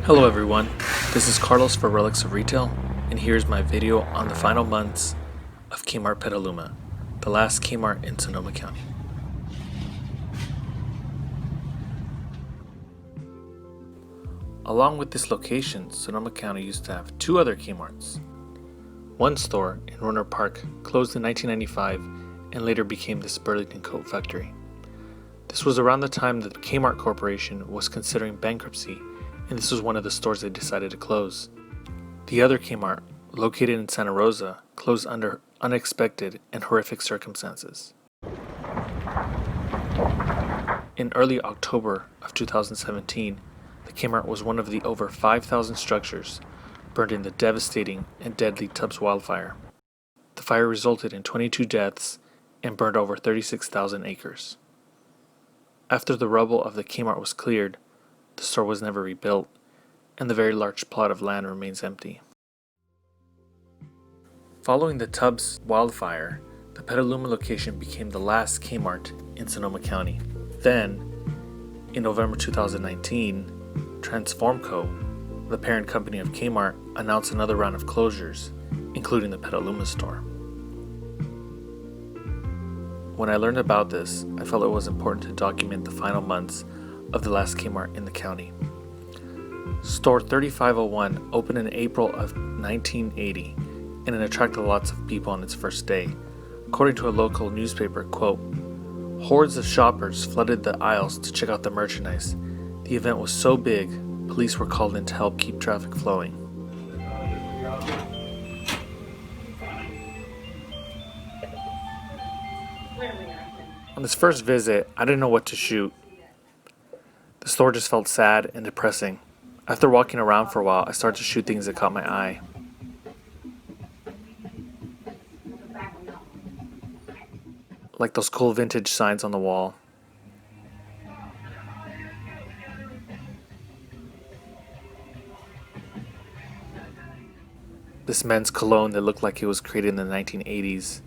Hello everyone, this is Carlos for Relics of Retail, and here's my video on the final months of Kmart Petaluma, the last Kmart in Sonoma County. Along with this location, Sonoma County used to have two other Kmarts. One store in Runner Park closed in 1995 and later became this Burlington coat factory. This was around the time that the Kmart Corporation was considering bankruptcy, and this was one of the stores they decided to close. The other Kmart, located in Santa Rosa, closed under unexpected and horrific circumstances. In early October of 2017, the Kmart was one of the over 5,000 structures burned in the devastating and deadly Tubbs wildfire. The fire resulted in 22 deaths and burned over 36,000 acres. After the rubble of the Kmart was cleared, the store was never rebuilt, and the very large plot of land remains empty. Following the Tubbs wildfire, the Petaluma location became the last Kmart in Sonoma County. Then, in November 2019, Transformco, the parent company of Kmart, announced another round of closures, including the Petaluma store. When I learned about this, I felt it was important to document the final months of the last Kmart in the county. Store 3501 opened in April of 1980, and it attracted lots of people on its first day. According to a local newspaper, quote, "Hordes of shoppers flooded the aisles to check out the merchandise. The event was so big, police were called in to help keep traffic flowing." On this first visit, I didn't know what to shoot. The store just felt sad and depressing. After walking around for a while, I started to shoot things that caught my eye. Like those cool vintage signs on the wall. This men's cologne that looked like it was created in the 1980s.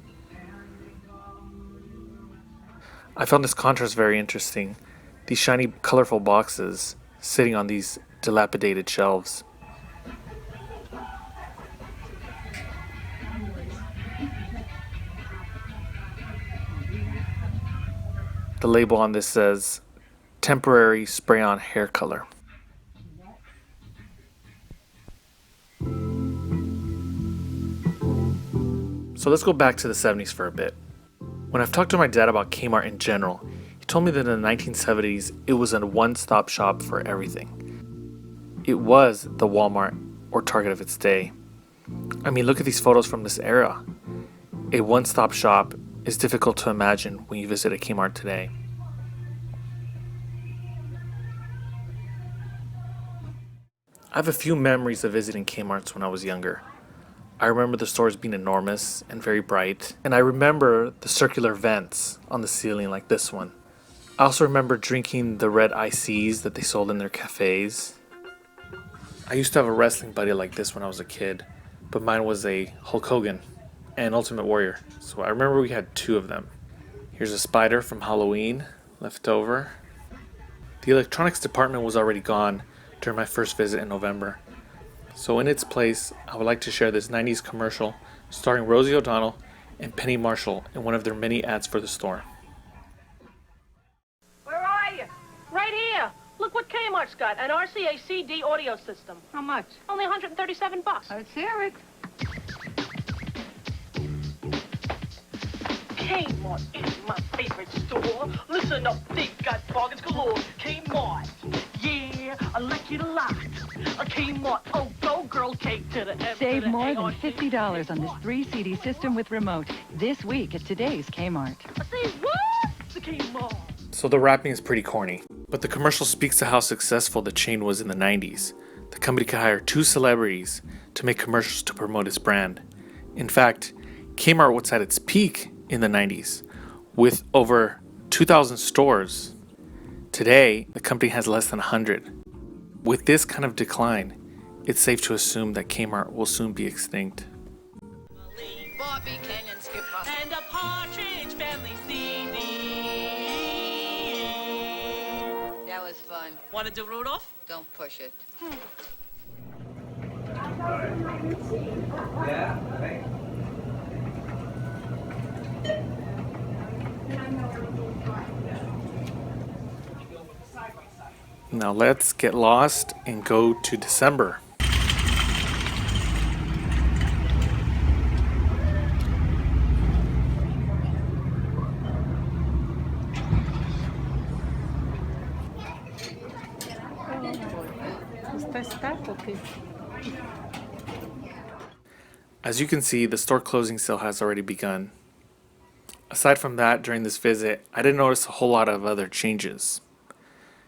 I found this contrast very interesting. These shiny, colorful boxes sitting on these dilapidated shelves. The label on this says, "Temporary spray-on hair color." So let's go back to the 70s for a bit. When I've talked to my dad about Kmart in general, he told me that in the 1970s, it was a one-stop shop for everything. It was the Walmart or Target of its day. I mean, look at these photos from this era. A one-stop shop is difficult to imagine when you visit a Kmart today. I have a few memories of visiting Kmarts when I was younger. I remember the stores being enormous and very bright, and I remember the circular vents on the ceiling like this one. I also remember drinking the red ICs that they sold in their cafes. I used to have a wrestling buddy like this when I was a kid, but mine was a Hulk Hogan and Ultimate Warrior, so I remember we had two of them. Here's a spider from Halloween left over. The electronics department was already gone during my first visit in November. So in its place, I would like to share this 90s commercial starring Rosie O'Donnell and Penny Marshall in one of their many ads for the store. Where are you? Right here. Look what Kmart's got, an RCA CD audio system. How much? Only $137. Let's hear it. Kmart is my favorite store. Listen up, they got bargains galore. Kmart, yeah, I like it a lot. A Kmart, oh, go girl, K to the M. Save more than $50 on this 3-CD system with remote this week at today's Kmart. Say what? The Kmart. So the wrapping is pretty corny, but the commercial speaks to how successful the chain was in the 90s. The company could hire two celebrities to make commercials to promote its brand. In fact, Kmart was at its peak in the 90s with over 2,000 stores. Today, the company has less than 100. With this kind of decline, it's safe to assume that Kmart will soon be extinct. Bobby, Kenyon, Skipper. And a Partridge Family CD. That was fun. Want to do Rudolph? Don't push it. Now let's get lost and go to December. As you can see, the store closing sale has already begun. Aside from that, during this visit, I didn't notice a whole lot of other changes.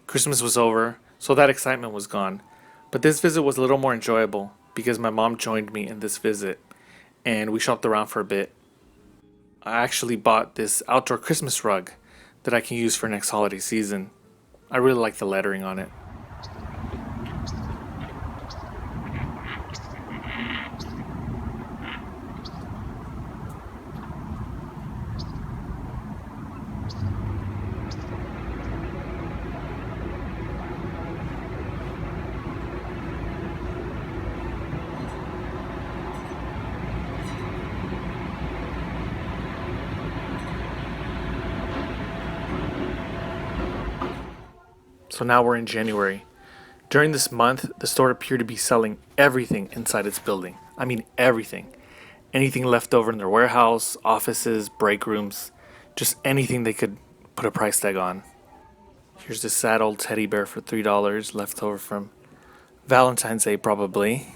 Christmas was over, so that excitement was gone. But this visit was a little more enjoyable because my mom joined me in this visit and we shopped around for a bit. I actually bought this outdoor Christmas rug that I can use for next holiday season. I really like the lettering on it. So now we're in January. During this month, the store appeared to be selling everything inside its building. I mean everything. Anything left over in their warehouse, offices, break rooms, just anything they could put a price tag on. Here's this sad old teddy bear for $3 left over from Valentine's Day probably.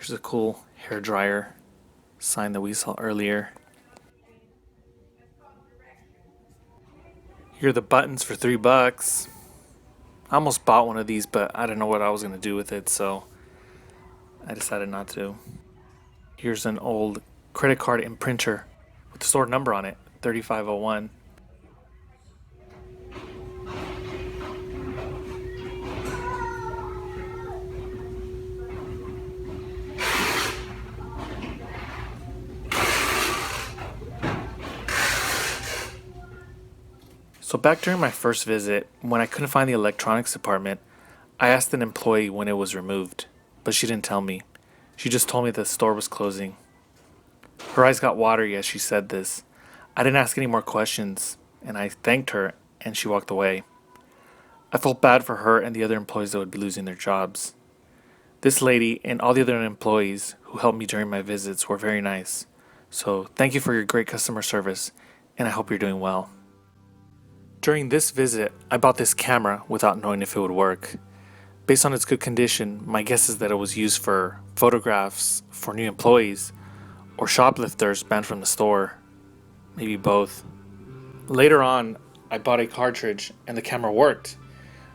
Here's a cool hair dryer sign that we saw earlier. Here are the buttons for $3. I almost bought one of these, but I didn't know what I was going to do with it, so I decided not to. Here's an old credit card imprinter with the store number on it, 3501. So back during my first visit, when I couldn't find the electronics department, I asked an employee when it was removed, but she didn't tell me. She just told me the store was closing. Her eyes got watery as she said this. I didn't ask any more questions, and I thanked her, and she walked away. I felt bad for her and the other employees that would be losing their jobs. This lady and all the other employees who helped me during my visits were very nice. So thank you for your great customer service, and I hope you're doing well. During this visit, I bought this camera without knowing if it would work. Based on its good condition, my guess is that it was used for photographs for new employees or shoplifters banned from the store. Maybe both. Later on, I bought a cartridge and the camera worked.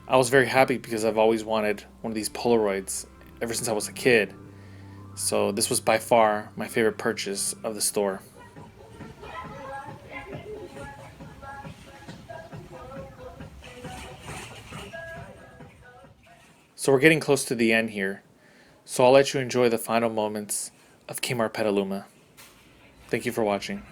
I was very happy because I've always wanted one of these Polaroids ever since I was a kid. So this was by far my favorite purchase of the store. So we're getting close to the end here, so I'll let you enjoy the final moments of Kmart Petaluma. Thank you for watching.